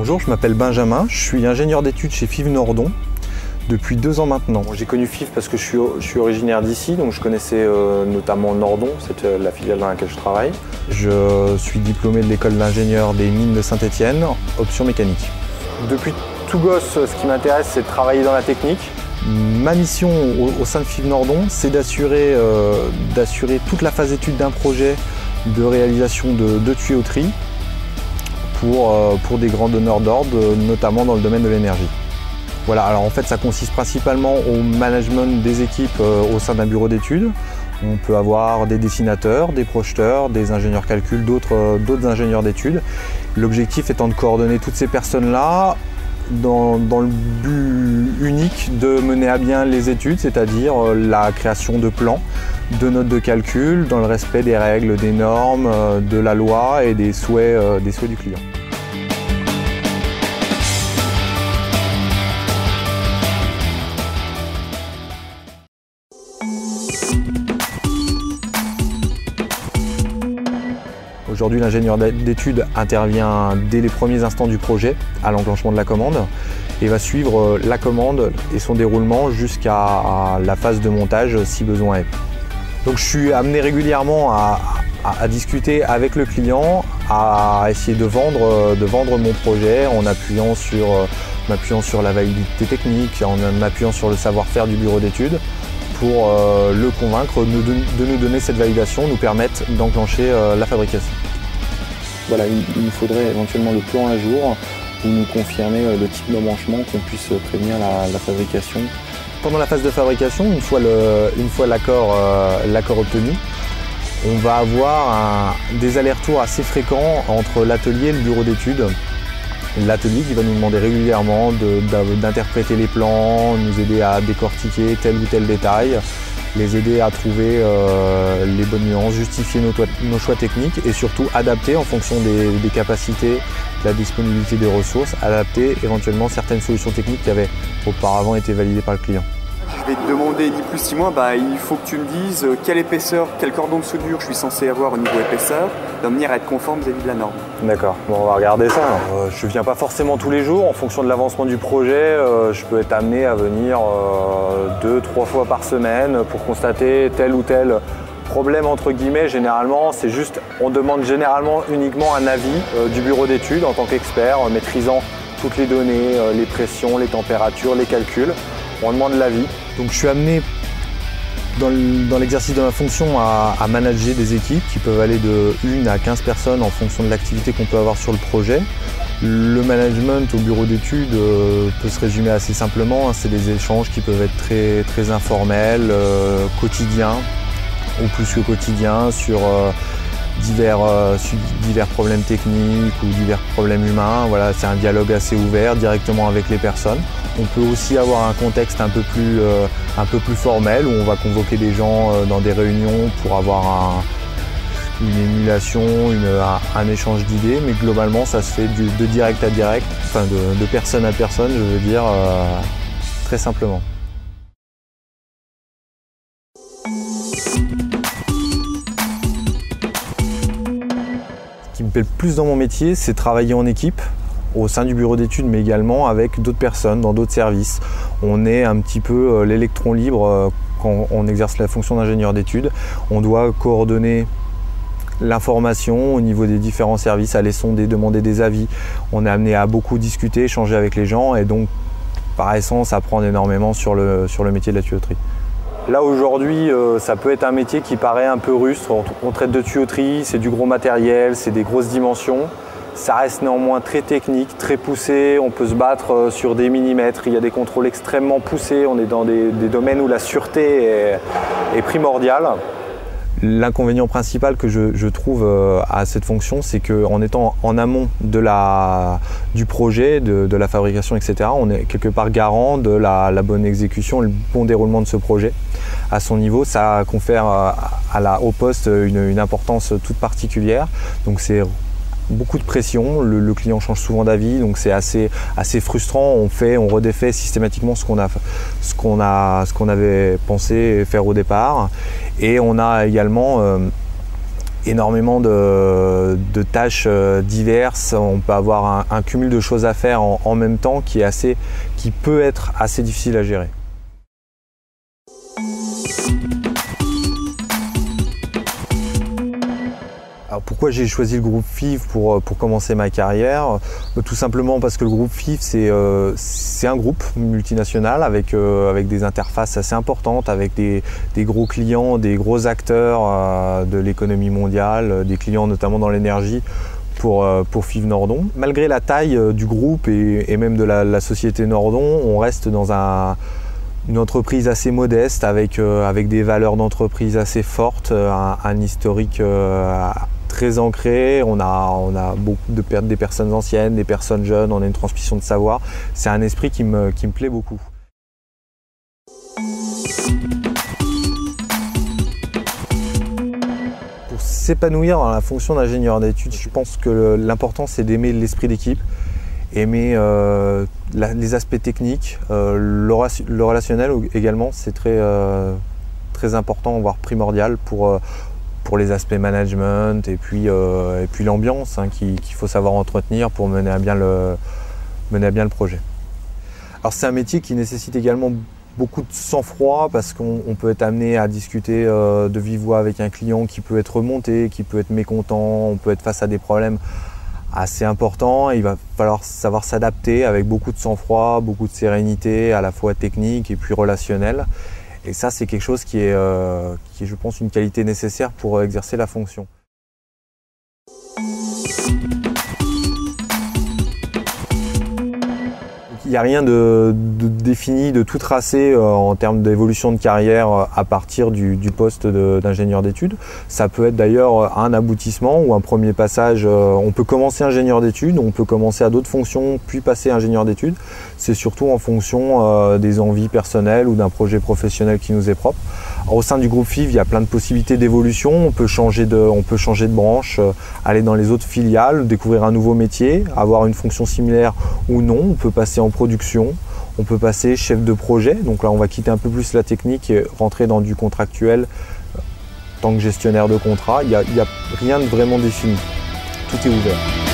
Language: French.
Bonjour, je m'appelle Benjamin, je suis ingénieur d'études chez FIV Nordon depuis 2 ans maintenant. J'ai connu FIV parce que je suis originaire d'ici, donc je connaissais notamment Nordon, c'est la filiale dans laquelle je travaille. Je suis diplômé de l'école d'ingénieur des mines de Saint-Étienne, option mécanique. Depuis tout gosse, ce qui m'intéresse, c'est de travailler dans la technique. Ma mission au sein de FIV Nordon, c'est d'assurer toute la phase d'étude d'un projet de réalisation de tuyauterie pour des grands donneurs d'ordre, notamment dans le domaine de l'énergie. Voilà, alors en fait ça consiste principalement au management des équipes au sein d'un bureau d'études. On peut avoir des dessinateurs, des projeteurs, des ingénieurs calcul, d'autres ingénieurs d'études. L'objectif étant de coordonner toutes ces personnes-là dans le but unique de mener à bien les études, c'est-à-dire la création de plans, de notes de calcul, dans le respect des règles, des normes, de la loi et des souhaits du client. Aujourd'hui, l'ingénieur d'études intervient dès les premiers instants du projet, à l'enclenchement de la commande, et va suivre la commande et son déroulement jusqu'à la phase de montage si besoin est. Donc je suis amené régulièrement à discuter avec le client, à essayer de vendre mon projet en m'appuyant sur la validité technique, en m'appuyant sur le savoir-faire du bureau d'études, pour le convaincre de nous donner cette validation, nous permettre d'enclencher la fabrication. Voilà, il nous faudrait éventuellement le plan à jour ou nous confirmer le type d'embranchement, qu'on puisse prévenir la fabrication. Pendant la phase de fabrication, une fois l'accord obtenu, on va avoir des allers-retours assez fréquents entre l'atelier et le bureau d'études. L'atelier qui va nous demander régulièrement d'interpréter les plans, nous aider à décortiquer tel ou tel détail, les aider à trouver les bonnes nuances, justifier nos choix techniques et surtout adapter en fonction des capacités, de la disponibilité des ressources, adapter éventuellement certaines solutions techniques qui avaient auparavant été validées par le client. Je vais te demander ni plus ni moins, il faut que tu me dises quelle épaisseur, quel cordon de soudure je suis censé avoir au niveau épaisseur, de manière à être conforme vis-à-vis de la norme. D'accord, bon, on va regarder ça. Je ne viens pas forcément tous les jours, en fonction de l'avancement du projet, je peux être amené à venir 2-3 fois par semaine pour constater tel ou tel problème entre guillemets. Généralement, c'est juste, on demande généralement uniquement un avis du bureau d'études en tant qu'expert, maîtrisant toutes les données, les pressions, les températures, les calculs. On demande l'avis. Donc je suis amené dans l'exercice de ma fonction à manager des équipes qui peuvent aller de 1 à 15 personnes en fonction de l'activité qu'on peut avoir sur le projet. Le management au bureau d'études peut se résumer assez simplement. C'est des échanges qui peuvent être très, très informels, quotidiens ou plus que quotidiens sur divers problèmes techniques ou divers problèmes humains. Voilà, c'est un dialogue assez ouvert directement avec les personnes. On peut aussi avoir un contexte un peu plus formel où on va convoquer des gens dans des réunions pour avoir une émulation, un échange d'idées, mais globalement ça se fait de direct à direct, enfin de personne à personne, je veux dire, très simplement. Ce qui me plaît le plus dans mon métier, c'est travailler en équipe, au sein du bureau d'études, mais également avec d'autres personnes dans d'autres services. On est un petit peu l'électron libre quand on exerce la fonction d'ingénieur d'études. On doit coordonner l'information au niveau des différents services, aller sonder, demander des avis. On est amené à beaucoup discuter, échanger avec les gens et donc par essence apprendre énormément sur le métier de la tuyauterie. Là aujourd'hui, ça peut être un métier qui paraît un peu rustre. On traite de tuyauterie, c'est du gros matériel, c'est des grosses dimensions. Ça reste néanmoins très technique, très poussé, on peut se battre sur des millimètres, il y a des contrôles extrêmement poussés, on est dans des domaines où la sûreté est primordiale. L'inconvénient principal que je trouve à cette fonction, c'est qu'en étant en amont du projet, de la fabrication, etc., on est quelque part garant de la bonne exécution, le bon déroulement de ce projet. À son niveau, ça confère au poste une importance toute particulière. Donc c'est beaucoup de pression, le client change souvent d'avis, donc c'est assez frustrant. On redéfait systématiquement ce qu'on avait pensé faire au départ. Et on a également énormément de tâches diverses. On peut avoir un cumul de choses à faire en même temps qui peut être assez difficile à gérer. Alors pourquoi j'ai choisi le groupe FIV pour commencer ma carrière? Tout simplement parce que le groupe FIV c'est un groupe multinational avec des interfaces assez importantes, avec des gros clients, des gros acteurs de l'économie mondiale, des clients notamment dans l'énergie pour FIV Nordon. Malgré la taille du groupe et même de la société Nordon, on reste dans une entreprise assez modeste avec des valeurs d'entreprise assez fortes, un historique très ancré. On a beaucoup des personnes anciennes, des personnes jeunes, on a une transmission de savoir. C'est un esprit qui me plaît beaucoup. Pour s'épanouir dans la fonction d'ingénieur d'études, je pense que l'important c'est d'aimer l'esprit d'équipe, aimer les aspects techniques, le relationnel également, c'est très important, voire primordial pour les aspects management et puis l'ambiance qu'il faut savoir entretenir pour mener à bien le projet. Alors c'est un métier qui nécessite également beaucoup de sang-froid parce qu'on peut être amené à discuter de vive voix avec un client qui peut être remonté, qui peut être mécontent, on peut être face à des problèmes assez importants. Il va falloir savoir s'adapter avec beaucoup de sang-froid, beaucoup de sérénité, à la fois technique et puis relationnelle. Et ça, c'est quelque chose qui est, je pense, une qualité nécessaire pour exercer la fonction. Il n'y a rien de défini, de tout tracé en termes d'évolution de carrière à partir du poste d'ingénieur d'études. Ça peut être d'ailleurs un aboutissement ou un premier passage. On peut commencer ingénieur d'études, on peut commencer à d'autres fonctions, puis passer ingénieur d'études. C'est surtout en fonction des envies personnelles ou d'un projet professionnel qui nous est propre. Alors, au sein du groupe FIV, il y a plein de possibilités d'évolution. On peut changer de branche, aller dans les autres filiales, découvrir un nouveau métier, avoir une fonction similaire ou non. On peut passer en production, on peut passer chef de projet. Donc là, on va quitter un peu plus la technique et rentrer dans du contractuel en tant que gestionnaire de contrat. Il n'y a rien de vraiment défini. Tout est ouvert.